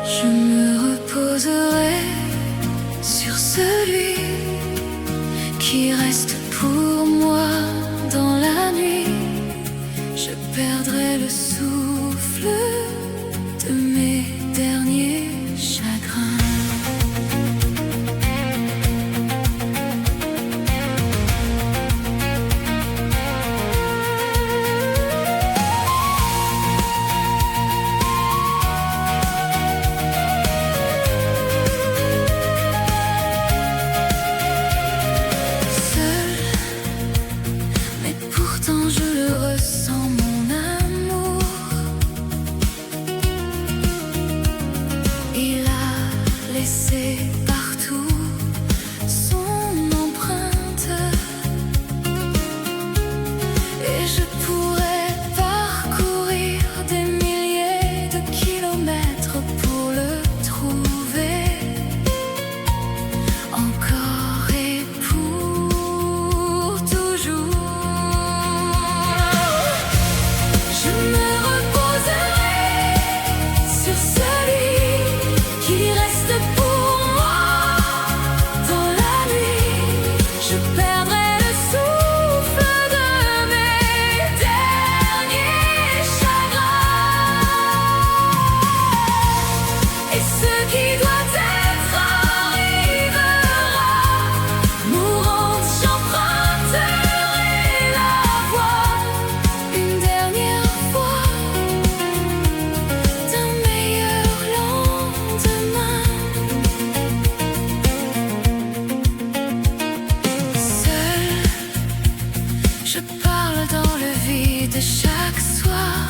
Je me reposerai sur celui qui reste pour moi dans la nuit. Je perdrai le souffle de mes derniers chagrins. Pourtant je le ressens, mon amour. Il a laissé partout son empreinte, et je pourrais parcourir des milliers de kilomètres pour le trouver encore et pour toujours. Je me reposerai sur celui qui reste pour moi dans la nuit. Je perdrai le souffle de mes derniers chagrins. Et ce qui doit être arrivera. Mourante, j'emprunterai la voie une dernière fois d'un meilleur lendemain. Seul, je parle dans le vide chaque soir.